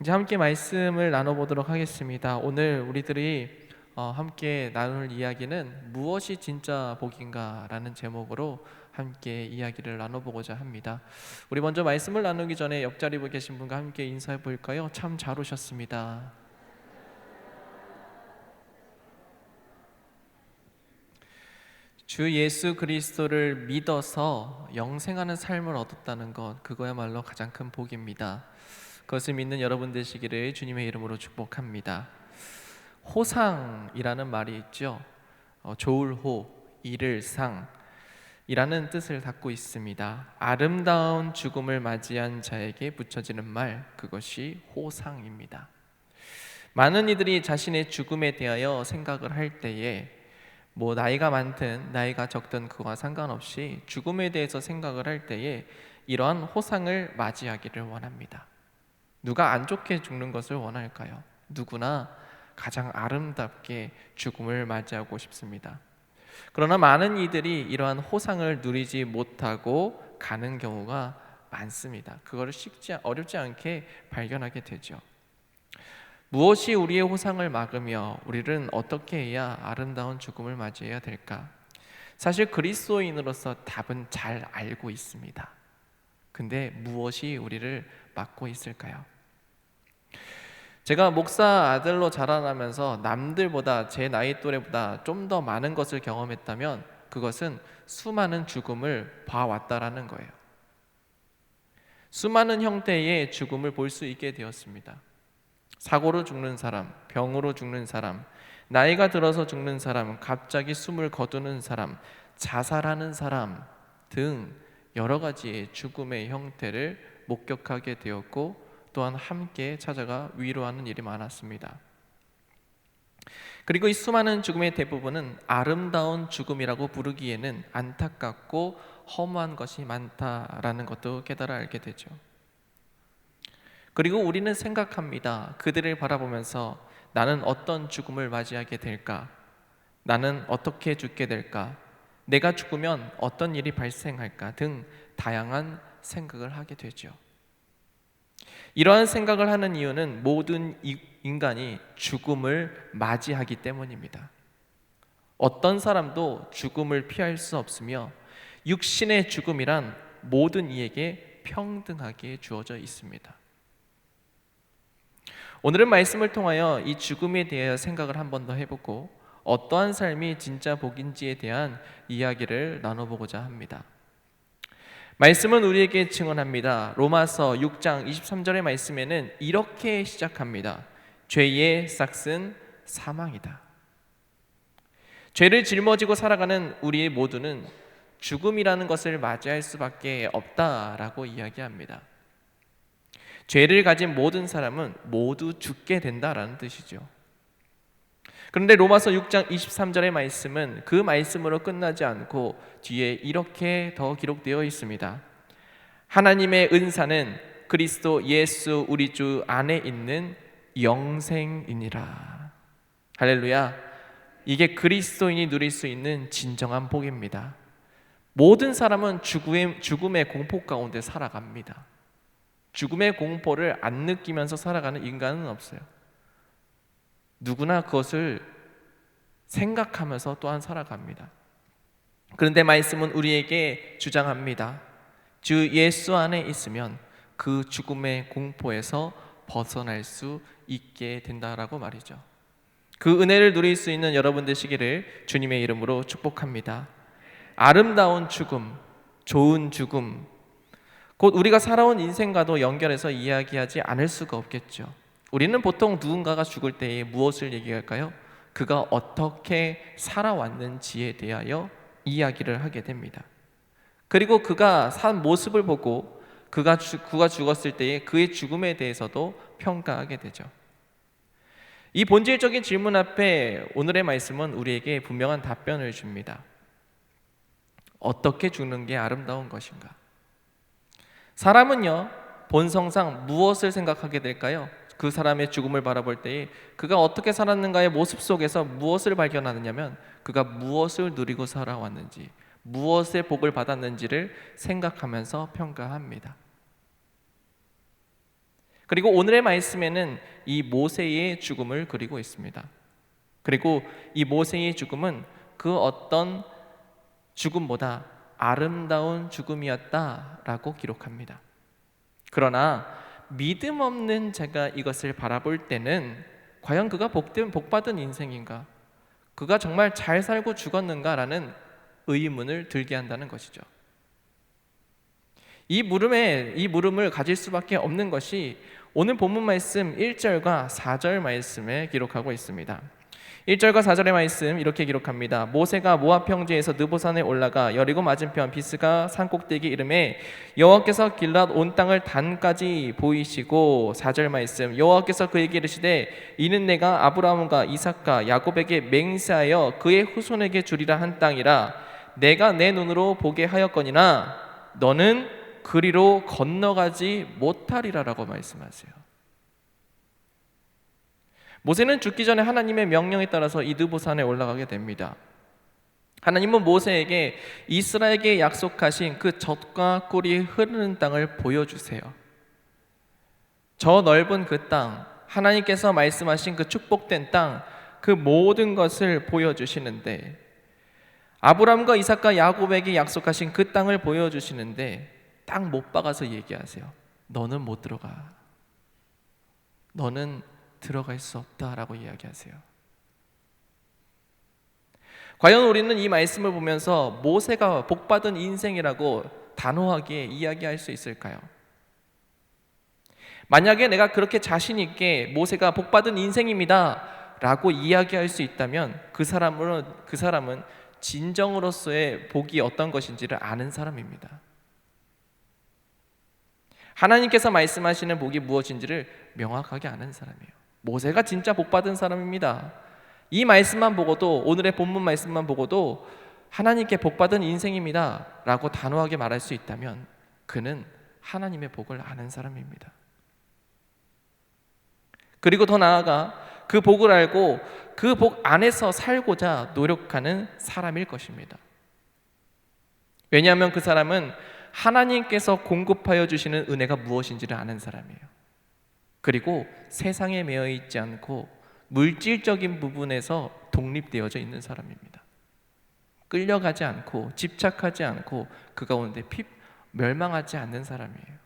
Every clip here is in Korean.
이제 함께 말씀을 나눠보도록 하겠습니다. 오늘 우리들이 함께 나눌 이야기는 무엇이 진짜 복인가 라는 제목으로 함께 이야기를 나눠보고자 합니다. 우리 먼저 말씀을 나누기 전에 옆자리에 계신 분과 함께 인사해 볼까요? 참 잘 오셨습니다. 주 예수 그리스도를 믿어서 영생하는 삶을 얻었다는 것, 그거야말로 가장 큰 복입니다. 그것을 믿는 여러분 되시기를 주님의 이름으로 축복합니다. 호상이라는 말이 있죠. 좋을 호, 이를 상 이라는 뜻을 갖고 있습니다. 아름다운 죽음을 맞이한 자에게 붙여지는 말, 그것이 호상입니다. 많은 이들이 자신의 죽음에 대하여 생각을 할 때에 나이가 많든 나이가 적든 그와 상관없이 죽음에 대해서 생각을 할 때에 이러한 호상을 맞이하기를 원합니다. 누가 안 좋게 죽는 것을 원할까요? 누구나 가장 아름답게 죽음을 맞이하고 싶습니다. 그러나 많은 이들이 이러한 호상을 누리지 못하고 가는 경우가 많습니다. 그거를 어렵지 않게 발견하게 되죠. 무엇이 우리의 호상을 막으며 우리는 어떻게 해야 아름다운 죽음을 맞이해야 될까? 사실 그리스도인으로서 답은 잘 알고 있습니다. 근데 무엇이 우리를 막고 있을까요? 제가 목사 아들로 자라나면서 남들보다 제 나이 또래보다 좀 더 많은 것을 경험했다면 그것은 수많은 죽음을 봐왔다라는 거예요. 수많은 형태의 죽음을 볼 수 있게 되었습니다. 사고로 죽는 사람, 병으로 죽는 사람, 나이가 들어서 죽는 사람, 갑자기 숨을 거두는 사람, 자살하는 사람 등 여러 가지의 죽음의 형태를 목격하게 되었고 또한 함께 찾아가 위로하는 일이 많았습니다. 그리고 이 수많은 죽음의 대부분은 아름다운 죽음이라고 부르기에는 안타깝고 허무한 것이 많다라는 것도 깨달아 알게 되죠. 그리고 우리는 생각합니다. 그들을 바라보면서 나는 어떤 죽음을 맞이하게 될까? 나는 어떻게 죽게 될까? 내가 죽으면 어떤 일이 발생할까? 등 다양한 생각을 하게 되죠. 이러한 생각을 하는 이유는 모든 인간이 죽음을 맞이하기 때문입니다. 어떤 사람도 죽음을 피할 수 없으며 육신의 죽음이란 모든 이에게 평등하게 주어져 있습니다. 오늘은 말씀을 통하여 이 죽음에 대하여 생각을 한 번 더 해보고 어떠한 삶이 진짜 복인지에 대한 이야기를 나눠보고자 합니다. 말씀은 우리에게 증언합니다. 로마서 6장 23절의 말씀에는 이렇게 시작합니다. 죄의 싹은 사망이다. 죄를 짊어지고 살아가는 우리 모두는 죽음이라는 것을 맞이할 수밖에 없다라고 이야기합니다. 죄를 가진 모든 사람은 모두 죽게 된다라는 뜻이죠. 그런데 로마서 6장 23절의 말씀은 그 말씀으로 끝나지 않고 뒤에 이렇게 더 기록되어 있습니다. 하나님의 은사는 그리스도 예수 우리 주 안에 있는 영생이니라. 할렐루야. 이게 그리스도인이 누릴 수 있는 진정한 복입니다. 모든 사람은 죽음의 공포 가운데 살아갑니다. 죽음의 공포를 안 느끼면서 살아가는 인간은 없어요. 누구나 그것을 생각하면서 또한 살아갑니다. 그런데 말씀은 우리에게 주장합니다. 주 예수 안에 있으면 그 죽음의 공포에서 벗어날 수 있게 된다라고 말이죠. 그 은혜를 누릴 수 있는 여러분 되시기를 주님의 이름으로 축복합니다. 아름다운 죽음, 좋은 죽음, 곧 우리가 살아온 인생과도 연결해서 이야기하지 않을 수가 없겠죠. 우리는 보통 누군가가 죽을 때에 무엇을 얘기할까요? 그가 어떻게 살아왔는지에 대하여 이야기를 하게 됩니다. 그리고 그가 산 모습을 보고 그가 죽었을 때에 그의 죽음에 대해서도 평가하게 되죠. 이 본질적인 질문 앞에 오늘의 말씀은 우리에게 분명한 답변을 줍니다. 어떻게 죽는 게 아름다운 것인가? 사람은요, 본성상 무엇을 생각하게 될까요? 그 사람의 죽음을 바라볼 때에 그가 어떻게 살았는가의 모습 속에서 무엇을 발견하느냐면 그가 무엇을 누리고 살아왔는지, 무엇의 복을 받았는지를 생각하면서 평가합니다. 그리고 오늘의 말씀에는 이 모세의 죽음을 그리고 있습니다. 그리고 이 모세의 죽음은 그 어떤 죽음보다 아름다운 죽음이었다라고 기록합니다. 그러나 믿음 없는 자가 이것을 바라볼 때는 과연 그가 복받은 인생인가? 그가 정말 잘 살고 죽었는가라는 의문을 들게 한다는 것이죠. 이 물음을 가질 수밖에 없는 것이 오늘 본문 말씀 1절과 4절 말씀에 기록하고 있습니다. 1절과 4절의 말씀 이렇게 기록합니다. 모세가 모압 평지에서 느보산에 올라가 여리고 맞은편 비스가 산꼭대기 이름에 여호와께서 길랏 온 땅을 단까지 보이시고 4절 말씀 여호와께서 그에게 이르시되 이는 내가 아브라함과 이삭과 야곱에게 맹세하여 그의 후손에게 주리라 한 땅이라 내가 내 눈으로 보게 하였거니와 너는 그리로 건너가지 못하리라라고 말씀하세요. 모세는 죽기 전에 하나님의 명령에 따라서 이 느보산에 올라가게 됩니다. 하나님은 모세에게 이스라엘에게 약속하신 그 젖과 꿀이 흐르는 땅을 보여주세요. 저 넓은 그 땅, 하나님께서 말씀하신 그 축복된 땅, 그 모든 것을 보여주시는데 아브라함과 이삭과 야곱에게 약속하신 그 땅을 보여주시는데 딱 못 박아서 얘기하세요. 너는 못 들어가. 너는 들어갈 수 없다라고 이야기하세요. 과연 우리는 이 말씀을 보면서 모세가 복받은 인생이라고 단호하게 이야기할 수 있을까요? 만약에 내가 그렇게 자신 있게 모세가 복받은 인생입니다 라고 이야기할 수 있다면 그 사람은 진정으로서의 복이 어떤 것인지를 아는 사람입니다. 하나님께서 말씀하시는 복이 무엇인지를 명확하게 아는 사람이에요. 모세가 진짜 복받은 사람입니다. 이 말씀만 보고도, 오늘의 본문 말씀만 보고도 하나님께 복받은 인생입니다 라고 단호하게 말할 수 있다면 그는 하나님의 복을 아는 사람입니다. 그리고 더 나아가 그 복을 알고 그 복 안에서 살고자 노력하는 사람일 것입니다. 왜냐하면 그 사람은 하나님께서 공급하여 주시는 은혜가 무엇인지를 아는 사람이에요. 그리고 세상에 매여 있지 않고 물질적인 부분에서 독립되어져 있는 사람입니다. 끌려가지 않고 집착하지 않고 그 가운데 멸망하지 않는 사람이에요.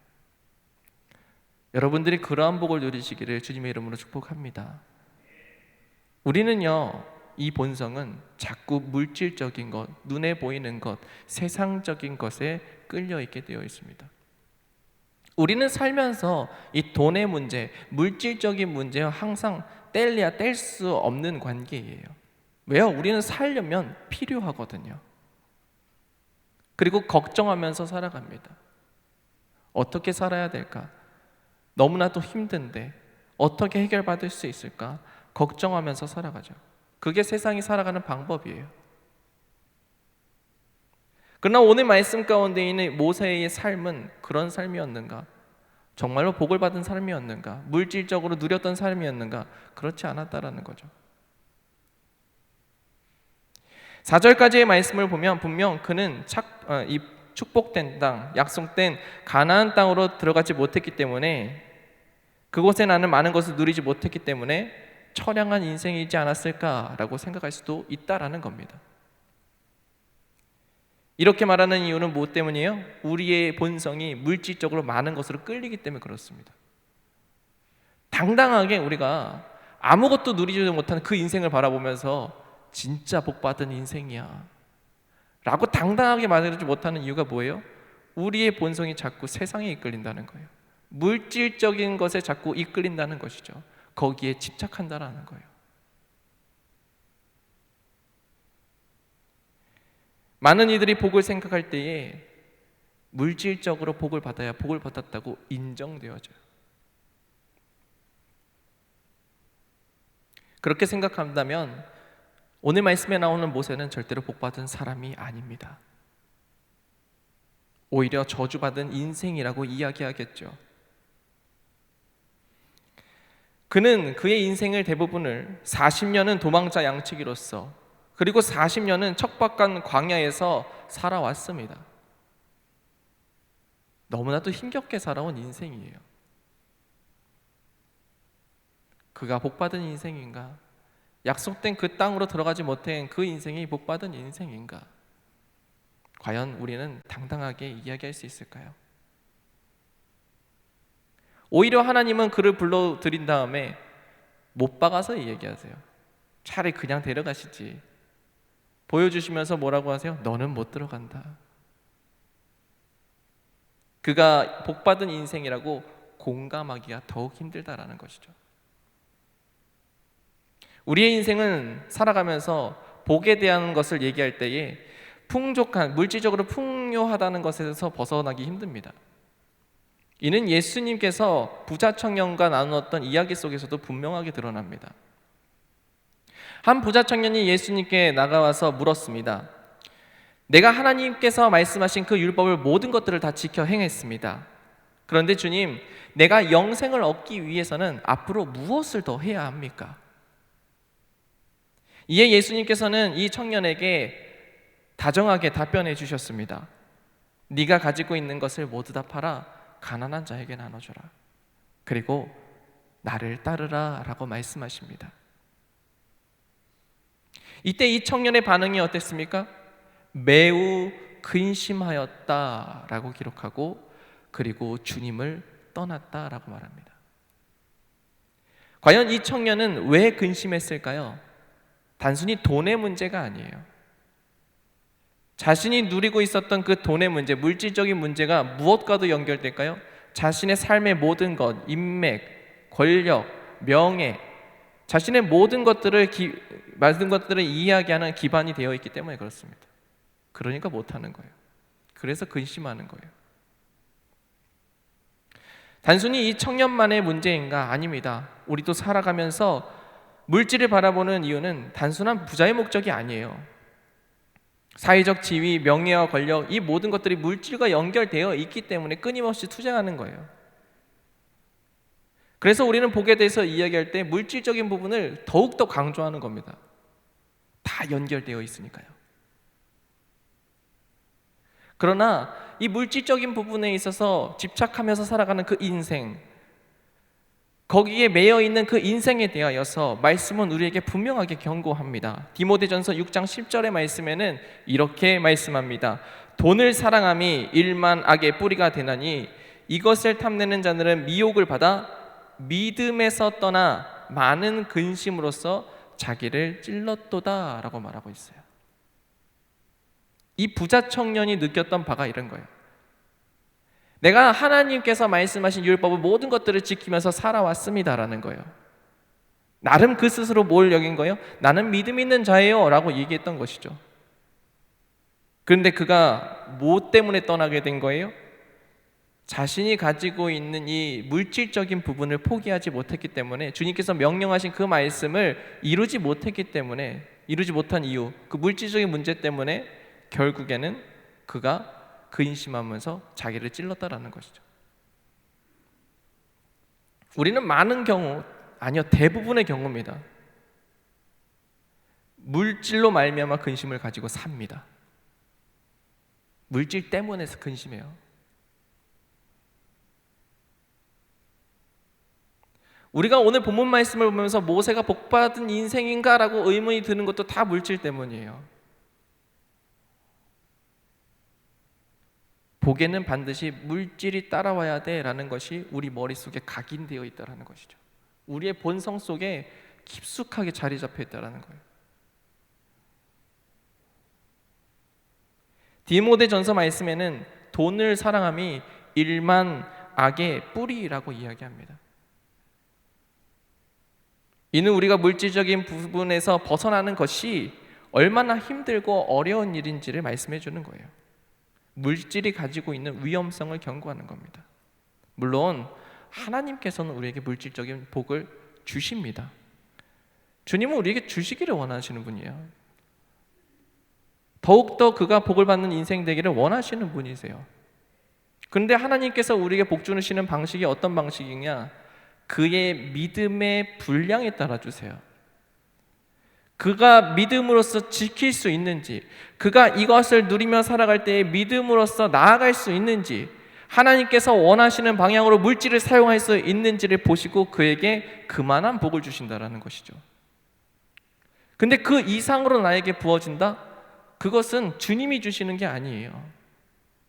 여러분들이 그러한 복을 누리시기를 주님의 이름으로 축복합니다. 우리는요, 이 본성은 자꾸 물질적인 것, 눈에 보이는 것, 세상적인 것에 끌려 있게 되어 있습니다. 우리는 살면서 이 돈의 문제, 물질적인 문제와 항상 뗄래야 뗄 수 없는 관계예요. 왜요? 우리는 살려면 필요하거든요. 그리고 걱정하면서 살아갑니다. 어떻게 살아야 될까? 너무나도 힘든데 어떻게 해결받을 수 있을까? 걱정하면서 살아가죠. 그게 세상이 살아가는 방법이에요. 그러나 오늘 말씀 가운데 있는 모세의 삶은 그런 삶이었는가? 정말로 복을 받은 삶이었는가? 물질적으로 누렸던 삶이었는가? 그렇지 않았다라는 거죠. 4절까지의 말씀을 보면 분명 그는 이 축복된 땅, 약속된 가나안 땅으로 들어가지 못했기 때문에 그곳에 나는 많은 것을 누리지 못했기 때문에 처량한 인생이지 않았을까라고 생각할 수도 있다라는 겁니다. 이렇게 말하는 이유는 무엇 때문이에요? 우리의 본성이 물질적으로 많은 것으로 끌리기 때문에 그렇습니다. 당당하게 우리가 아무것도 누리지 못하는 그 인생을 바라보면서 진짜 복받은 인생이야 라고 당당하게 말하지 못하는 이유가 뭐예요? 우리의 본성이 자꾸 세상에 이끌린다는 거예요. 물질적인 것에 자꾸 이끌린다는 것이죠. 거기에 집착한다는 거예요. 많은 이들이 복을 생각할 때에 물질적으로 복을 받아야 복을 받았다고 인정되어져요. 그렇게 생각한다면 오늘 말씀에 나오는 모세는 절대로 복받은 사람이 아닙니다. 오히려 저주받은 인생이라고 이야기하겠죠. 그는 그의 인생을 대부분을 40년은 도망자 양치기로서 그리고 40년은 척박한 광야에서 살아왔습니다. 너무나도 힘겹게 살아온 인생이에요. 그가 복받은 인생인가? 약속된 그 땅으로 들어가지 못한 그 인생이 복받은 인생인가? 과연 우리는 당당하게 이야기할 수 있을까요? 오히려 하나님은 그를 불러들인 다음에 못 박아서 얘기하세요. 차라리 그냥 데려가시지. 보여주시면서 뭐라고 하세요? 너는 못 들어간다. 그가 복받은 인생이라고 공감하기가 더욱 힘들다라는 것이죠. 우리의 인생은 살아가면서 복에 대한 것을 얘기할 때에 풍족한, 물질적으로 풍요하다는 것에서 벗어나기 힘듭니다. 이는 예수님께서 부자 청년과 나누었던 이야기 속에서도 분명하게 드러납니다. 한 부자 청년이 예수님께 나가와서 물었습니다. 내가 하나님께서 말씀하신 그 율법을 모든 것들을 다 지켜 행했습니다. 그런데 주님, 내가 영생을 얻기 위해서는 앞으로 무엇을 더 해야 합니까? 이에 예수님께서는 이 청년에게 다정하게 답변해 주셨습니다. 네가 가지고 있는 것을 모두 다 팔아 가난한 자에게 나눠줘라. 그리고 나를 따르라 라고 말씀하십니다. 이때 이 청년의 반응이 어땠습니까? 매우 근심하였다라고 기록하고 그리고 주님을 떠났다라고 말합니다. 과연 이 청년은 왜 근심했을까요? 단순히 돈의 문제가 아니에요. 자신이 누리고 있었던 그 돈의 문제, 물질적인 문제가 무엇과도 연결될까요? 자신의 삶의 모든 것, 인맥, 권력, 명예, 자신의 모든 것들을 이야기하는 기반이 되어 있기 때문에 그렇습니다. 그러니까 못하는 거예요. 그래서 근심하는 거예요. 단순히 이 청년만의 문제인가? 아닙니다. 우리도 살아가면서 물질을 바라보는 이유는 단순한 부자의 목적이 아니에요. 사회적 지위, 명예와 권력, 이 모든 것들이 물질과 연결되어 있기 때문에 끊임없이 투쟁하는 거예요. 그래서 우리는 복에 대해서 이야기할 때 물질적인 부분을 더욱더 강조하는 겁니다. 다 연결되어 있으니까요. 그러나 이 물질적인 부분에 있어서 집착하면서 살아가는 그 인생, 거기에 매여 있는 그 인생에 대하여서 말씀은 우리에게 분명하게 경고합니다. 디모데전서 6장 10절의 말씀에는 이렇게 말씀합니다. 돈을 사랑함이 일만 악의 뿌리가 되나니 이것을 탐내는 자들은 미혹을 받아 믿음에서 떠나 많은 근심으로써 자기를 찔렀도다 라고 말하고 있어요. 이 부자 청년이 느꼈던 바가 이런 거예요. 내가 하나님께서 말씀하신 율법의 모든 것들을 지키면서 살아왔습니다라는 거예요. 나름 그 스스로 뭘 여긴 거예요? 나는 믿음 있는 자예요 라고 얘기했던 것이죠. 그런데 그가 뭐 때문에 떠나게 된 거예요? 자신이 가지고 있는 이 물질적인 부분을 포기하지 못했기 때문에, 주님께서 명령하신 그 말씀을 이루지 못했기 때문에, 이루지 못한 이유, 그 물질적인 문제 때문에 결국에는 그가 근심하면서 자기를 찔렀다라는 것이죠. 우리는 많은 경우, 아니요 대부분의 경우입니다. 물질로 말미암아 근심을 가지고 삽니다. 물질 때문에 근심해요. 우리가 오늘 본문 말씀을 보면서 모세가 복받은 인생인가라고 의문이 드는 것도 다 물질 때문이에요. 복에는 반드시 물질이 따라와야 돼라는 것이 우리 머릿속에 각인되어 있다는 것이죠. 우리의 본성 속에 깊숙하게 자리 잡혀 있다는 거예요. 디모데전서 말씀에는 돈을 사랑함이 일만 악의 뿌리라고 이야기합니다. 이는 우리가 물질적인 부분에서 벗어나는 것이 얼마나 힘들고 어려운 일인지를 말씀해 주는 거예요. 물질이 가지고 있는 위험성을 경고하는 겁니다. 물론 하나님께서는 우리에게 물질적인 복을 주십니다. 주님은 우리에게 주시기를 원하시는 분이에요. 더욱더 그가 복을 받는 인생 되기를 원하시는 분이세요. 그런데 하나님께서 우리에게 복 주시는 방식이 어떤 방식이냐? 그의 믿음의 분량에 따라 주세요. 그가 믿음으로써 지킬 수 있는지, 그가 이것을 누리며 살아갈 때에 믿음으로써 나아갈 수 있는지, 하나님께서 원하시는 방향으로 물질을 사용할 수 있는지를 보시고 그에게 그만한 복을 주신다라는 것이죠. 근데 그 이상으로 나에게 부어진다? 그것은 주님이 주시는 게 아니에요.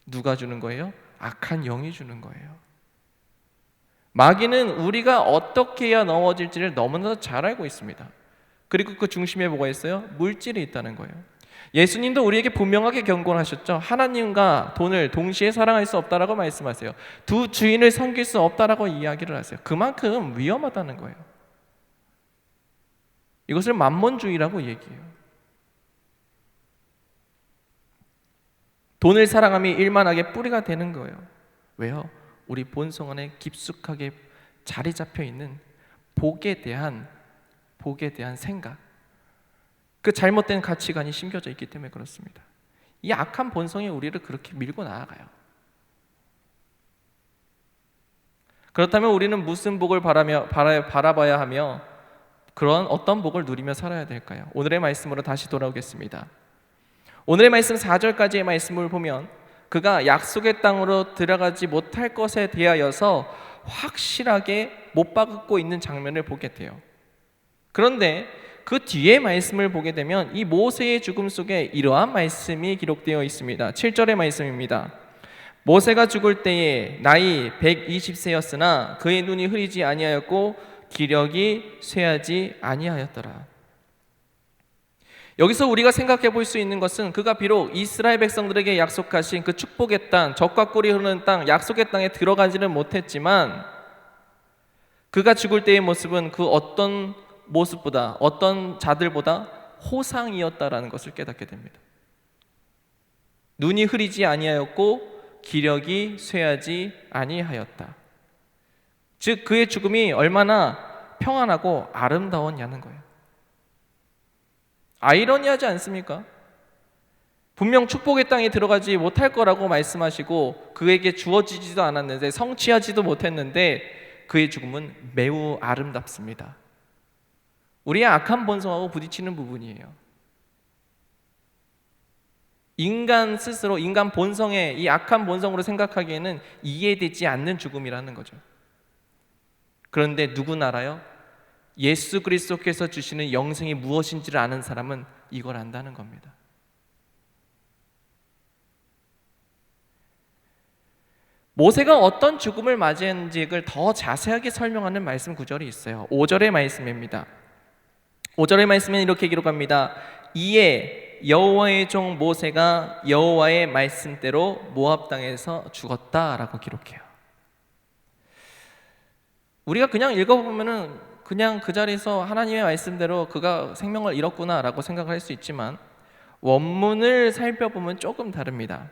누가 주는 거예요? 악한 영이 주는 거예요. 마귀는 우리가 어떻게 해야 넘어질지를 너무나도 잘 알고 있습니다. 그리고 그 중심에 뭐가 있어요? 물질이 있다는 거예요. 예수님도 우리에게 분명하게 경고하셨죠. 하나님과 돈을 동시에 사랑할 수 없다라고 말씀하세요. 두 주인을 섬길 수 없다라고 이야기를 하세요. 그만큼 위험하다는 거예요. 이것을 만몬주의라고 얘기해요. 돈을 사랑함이 일만하게 뿌리가 되는 거예요. 왜요? 우리 본성 안에 깊숙하게 자리 잡혀 있는 복에 대한 생각, 그 잘못된 가치관이 심겨져 있기 때문에 그렇습니다. 이 악한 본성이 우리를 그렇게 밀고 나아가요. 그렇다면 우리는 무슨 복을 바라봐야 하며 그런 어떤 복을 누리며 살아야 될까요? 오늘의 말씀으로 다시 돌아오겠습니다. 오늘의 말씀 4절까지의 말씀을 보면 그가 약속의 땅으로 들어가지 못할 것에 대하여서 확실하게 못 박고 있는 장면을 보게 돼요. 그런데 그 뒤에 말씀을 보게 되면 이 모세의 죽음 속에 이러한 말씀이 기록되어 있습니다. 7절의 말씀입니다. 모세가 죽을 때에 나이 120세였으나 그의 눈이 흐리지 아니하였고 기력이 쇠하지 아니하였더라. 여기서 우리가 생각해 볼 수 있는 것은 그가 비록 이스라엘 백성들에게 약속하신 그 축복의 땅, 젖과 꿀이 흐르는 땅, 약속의 땅에 들어가지는 못했지만 그가 죽을 때의 모습은 그 어떤 모습보다, 어떤 자들보다 호상이었다라는 것을 깨닫게 됩니다. 눈이 흐리지 아니하였고 기력이 쇠하지 아니하였다. 즉 그의 죽음이 얼마나 평안하고 아름다웠냐는 거예요. 아이러니하지 않습니까? 분명 축복의 땅에 들어가지 못할 거라고 말씀하시고 그에게 주어지지도 않았는데, 성취하지도 못했는데 그의 죽음은 매우 아름답습니다. 우리의 악한 본성하고 부딪히는 부분이에요. 인간 스스로, 인간 본성의 이 악한 본성으로 생각하기에는 이해되지 않는 죽음이라는 거죠. 그런데 누구나 알아요? 예수 그리스도께서 주시는 영생이 무엇인지를 아는 사람은 이걸 안다는 겁니다. 모세가 어떤 죽음을 맞이했는지를 더 자세하게 설명하는 말씀 구절이 있어요. 5절의 말씀입니다. 5절의 말씀은 이렇게 기록합니다. 이에 여호와의 종 모세가 여호와의 말씀대로 모압 땅에서 죽었다라고 기록해요. 우리가 그냥 읽어보면은 그냥 그 자리에서 하나님의 말씀대로 그가 생명을 잃었구나라고 생각을 할 수 있지만 원문을 살펴보면 조금 다릅니다.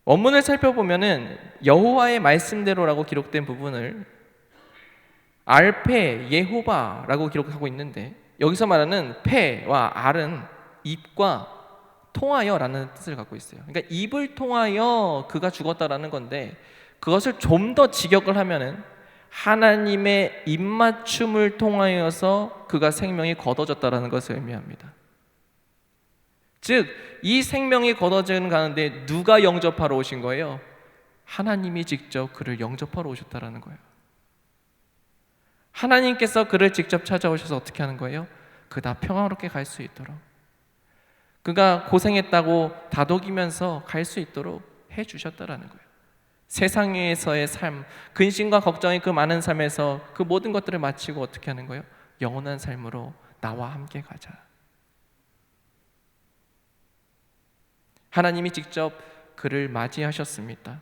원문을 살펴보면은 여호와의 말씀대로라고 기록된 부분을 알페 예호바라고 기록하고 있는데, 여기서 말하는 페와 알은 입과 통하여라는 뜻을 갖고 있어요. 그러니까 입을 통하여 그가 죽었다라는 건데, 그것을 좀 더 직역을 하면은 하나님의 입맞춤을 통하여서 그가 생명이 거둬졌다라는 것을 의미합니다. 즉 이 생명이 거둬지는 가운데 누가 영접하러 오신 거예요? 하나님이 직접 그를 영접하러 오셨다라는 거예요. 하나님께서 그를 직접 찾아오셔서 어떻게 하는 거예요? 그가 평화롭게 갈 수 있도록, 그가 고생했다고 다독이면서 갈 수 있도록 해주셨다라는 거예요. 세상에서의 삶, 근심과 걱정이 그 많은 삶에서 그 모든 것들을 마치고 어떻게 하는 거예요? 영원한 삶으로 나와 함께 가자. 하나님이 직접 그를 맞이하셨습니다.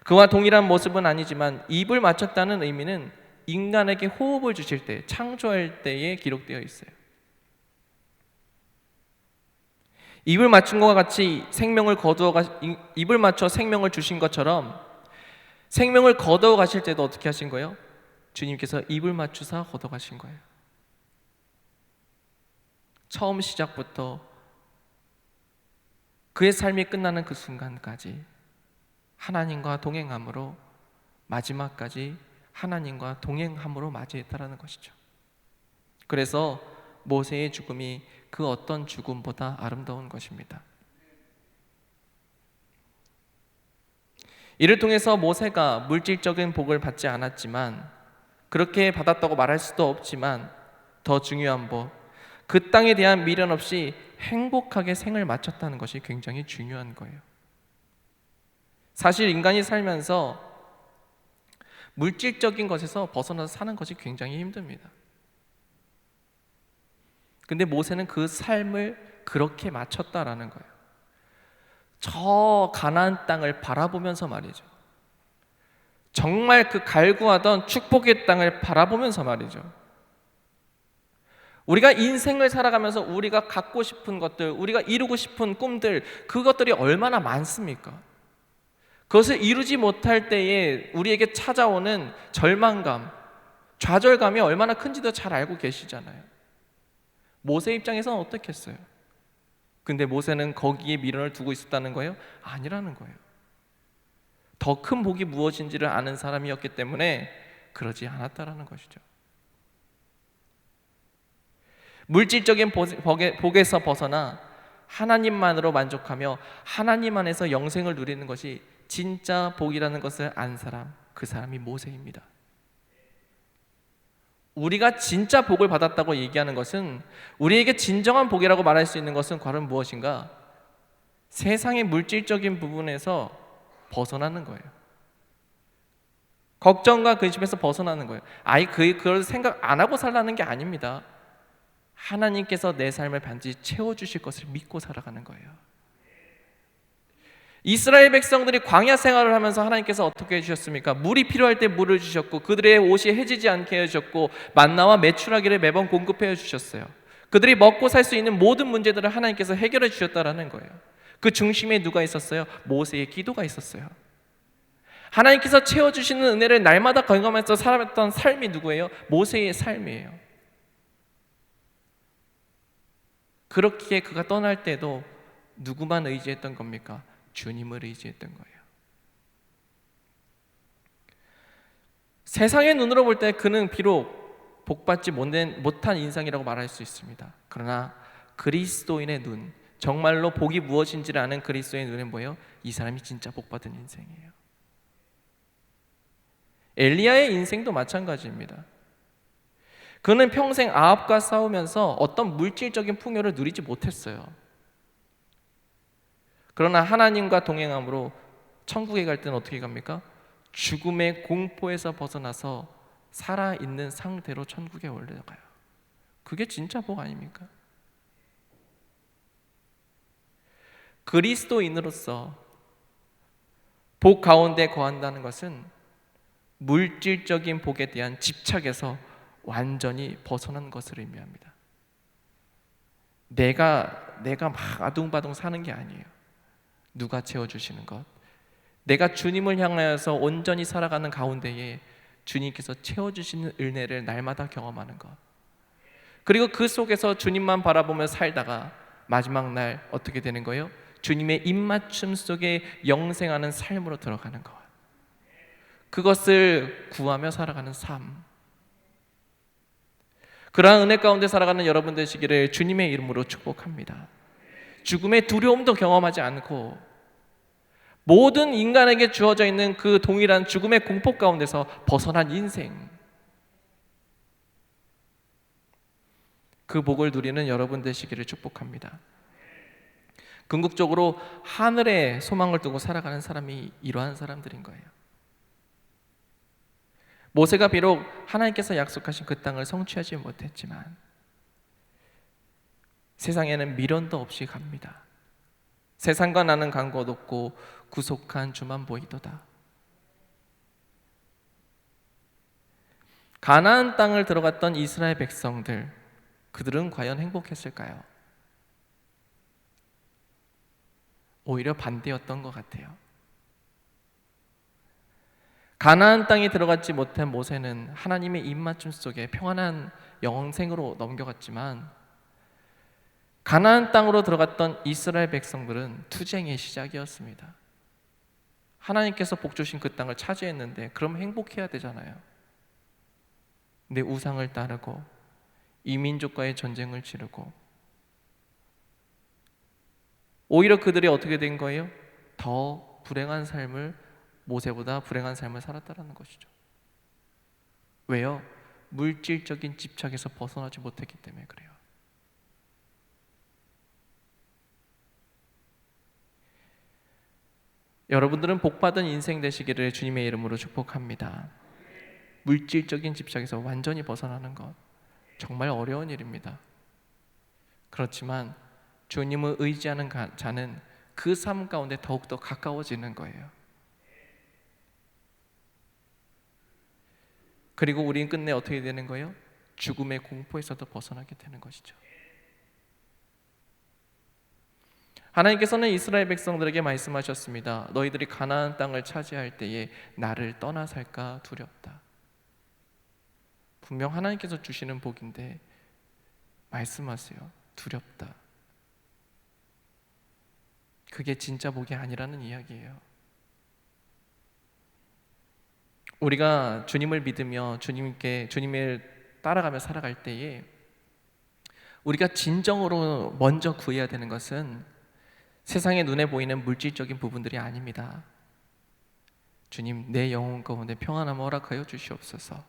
그와 동일한 모습은 아니지만 입을 맞췄다는 의미는 인간에게 호흡을 주실 때, 창조할 때에 기록되어 있어요. 입을 맞춘 것과 같이 입을 맞춰 생명을 주신 것처럼 생명을 거두어 가실 때도 어떻게 하신 거예요? 주님께서 입을 맞추사 거두어 가신 거예요. 처음 시작부터 그의 삶이 끝나는 그 순간까지 하나님과 동행함으로, 마지막까지 하나님과 동행함으로 맞이했다라는 것이죠. 그래서 모세의 죽음이 그 어떤 죽음보다 아름다운 것입니다. 이를 통해서 모세가 물질적인 복을 받지 않았지만, 그렇게 받았다고 말할 수도 없지만, 더 중요한 법, 그 땅에 대한 미련 없이 행복하게 생을 마쳤다는 것이 굉장히 중요한 거예요. 사실 인간이 살면서 물질적인 것에서 벗어나서 사는 것이 굉장히 힘듭니다. 근데 모세는 그 삶을 그렇게 마쳤다라는 거예요. 저 가나안 땅을 바라보면서 말이죠. 정말 그 갈구하던 축복의 땅을 바라보면서 말이죠. 우리가 인생을 살아가면서 우리가 갖고 싶은 것들, 우리가 이루고 싶은 꿈들, 그것들이 얼마나 많습니까? 그것을 이루지 못할 때에 우리에게 찾아오는 절망감, 좌절감이 얼마나 큰지도 잘 알고 계시잖아요. 모세 입장에서는 어떻겠어요? 근데 모세는 거기에 미련을 두고 있었다는 거예요? 아니라는 거예요. 더 큰 복이 무엇인지를 아는 사람이었기 때문에 그러지 않았다라는 것이죠. 물질적인 복에서 벗어나 하나님만으로 만족하며 하나님 안에서 영생을 누리는 것이 진짜 복이라는 것을 안 사람, 그 사람이 모세입니다. 우리가 진짜 복을 받았다고 얘기하는 것은, 우리에게 진정한 복이라고 말할 수 있는 것은 과연 무엇인가? 세상의 물질적인 부분에서 벗어나는 거예요. 걱정과 근심에서 벗어나는 거예요. 그걸 생각 안 하고 살라는 게 아닙니다. 하나님께서 내 삶을 반드시 채워주실 것을 믿고 살아가는 거예요. 이스라엘 백성들이 광야 생활을 하면서 하나님께서 어떻게 해주셨습니까? 물이 필요할 때 물을 주셨고, 그들의 옷이 해지지 않게 해주셨고, 만나와 메추라기를 매번 공급해 주셨어요. 그들이 먹고 살 수 있는 모든 문제들을 하나님께서 해결해 주셨다라는 거예요. 그 중심에 누가 있었어요? 모세의 기도가 있었어요. 하나님께서 채워주시는 은혜를 날마다 경험해서 살았던 삶이 누구예요? 모세의 삶이에요. 그렇기에 그가 떠날 때도 누구만 의지했던 겁니까? 주님을 의지했던 거예요. 세상의 눈으로 볼 때 그는 비록 복받지 못한 인생이라고 말할 수 있습니다. 그러나 그리스도인의 눈, 정말로 복이 무엇인지를 아는 그리스도인의 눈은 뭐예요? 이 사람이 진짜 복받은 인생이에요. 엘리야의 인생도 마찬가지입니다. 그는 평생 아합과 싸우면서 어떤 물질적인 풍요를 누리지 못했어요. 그러나 하나님과 동행함으로 천국에 갈 때는 어떻게 갑니까? 죽음의 공포에서 벗어나서 살아있는 상태로 천국에 올라가요. 그게 진짜 복 아닙니까? 그리스도인으로서 복 가운데 거한다는 것은 물질적인 복에 대한 집착에서 완전히 벗어난 것을 의미합니다. 내가 막 아둥바둥 사는 게 아니에요. 누가 채워주시는 것, 내가 주님을 향하여서 온전히 살아가는 가운데에 주님께서 채워주시는 은혜를 날마다 경험하는 것, 그리고 그 속에서 주님만 바라보며 살다가 마지막 날 어떻게 되는 거예요? 주님의 입맞춤 속에 영생하는 삶으로 들어가는 것, 그것을 구하며 살아가는 삶, 그러한 은혜 가운데 살아가는 여러분 되시기를 주님의 이름으로 축복합니다. 죽음의 두려움도 경험하지 않고 모든 인간에게 주어져 있는 그 동일한 죽음의 공포 가운데서 벗어난 인생, 그 복을 누리는 여러분 되시기를 축복합니다. 궁극적으로 하늘에 소망을 두고 살아가는 사람이 이러한 사람들인 거예요. 모세가 비록 하나님께서 약속하신 그 땅을 성취하지 못했지만 세상에는 미련도 없이 갑니다. 세상과 나는 간것 없고 구속한 주만 보이도다. 가나안 땅을 들어갔던 이스라엘 백성들, 그들은 과연 행복했을까요? 오히려 반대였던 것 같아요. 가나안 땅에 들어가지 못한 모세는 하나님의 입맞춤 속에 평안한 영생으로 넘겨갔지만, 가나안 땅으로 들어갔던 이스라엘 백성들은 투쟁의 시작이었습니다. 하나님께서 복 주신 그 땅을 차지했는데 그럼 행복해야 되잖아요. 근데 우상을 따르고 이민족과의 전쟁을 치르고 오히려 그들이 어떻게 된 거예요? 더 불행한 삶을 모세보다 불행한 삶을 살았다라는 것이죠. 왜요? 물질적인 집착에서 벗어나지 못했기 때문에 그래요. 여러분들은 복받은 인생 되시기를 주님의 이름으로 축복합니다. 물질적인 집착에서 완전히 벗어나는 것 정말 어려운 일입니다. 그렇지만 주님을 의지하는 자는 그 삶 가운데 더욱더 가까워지는 거예요. 그리고 우리는 끝내 어떻게 되는 거예요? 죽음의 공포에서도 벗어나게 되는 것이죠. 하나님께서는 이스라엘 백성들에게 말씀하셨습니다. 너희들이 가나안 땅을 차지할 때에 나를 떠나 살까 두렵다. 분명 하나님께서 주시는 복인데 말씀하세요. 두렵다. 그게 진짜 복이 아니라는 이야기예요. 우리가 주님을 믿으며 주님을 따라가며 살아갈 때에 우리가 진정으로 먼저 구해야 되는 것은 세상의 눈에 보이는 물질적인 부분들이 아닙니다. 주님, 내 영혼 가운데 평안함을 허락하여 주시옵소서.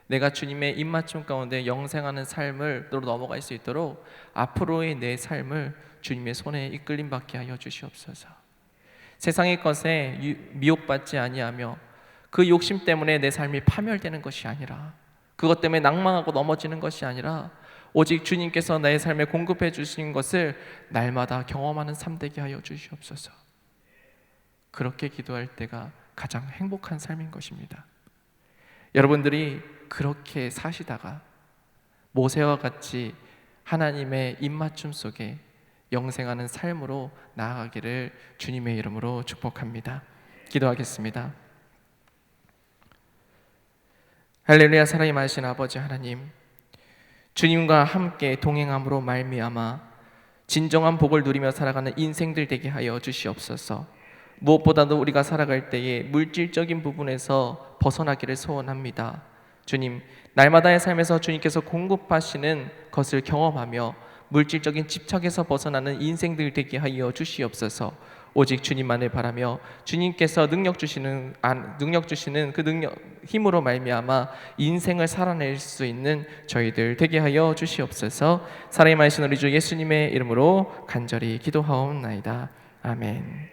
내가 주님의 입맞춤 가운데 영생하는 삶을 넘어갈 수 있도록 앞으로의 내 삶을 주님의 손에 이끌림 받게 하여 주시옵소서. 세상의 것에 미혹받지 아니하며 그 욕심 때문에 내 삶이 파멸되는 것이 아니라, 그것 때문에 낭망하고 넘어지는 것이 아니라 오직 주님께서 나의 삶에 공급해 주신 것을 날마다 경험하는 삶 되게 하여 주시옵소서. 그렇게 기도할 때가 가장 행복한 삶인 것입니다. 여러분들이 그렇게 사시다가 모세와 같이 하나님의 입맞춤 속에 영생하는 삶으로 나아가기를 주님의 이름으로 축복합니다. 기도하겠습니다. 할렐루야. 사랑이 많으신 아버지 하나님, 주님과 함께 동행함으로 말미암아 진정한 복을 누리며 살아가는 인생들 되게 하여 주시옵소서. 무엇보다도 우리가 살아갈 때에 물질적인 부분에서 벗어나기를 소원합니다. 주님, 날마다의 삶에서 주님께서 공급하시는 것을 경험하며 물질적인 집착에서 벗어나는 인생들 되게 하여 주시옵소서. 오직 주님만을 바라며 주님께서 능력 주시는 그 능력 힘으로 말미암아 인생을 살아낼 수 있는 저희들 되게 하여 주시옵소서. 사랑이 많으신 우리 주 예수님의 이름으로 간절히 기도하옵나이다. 아멘.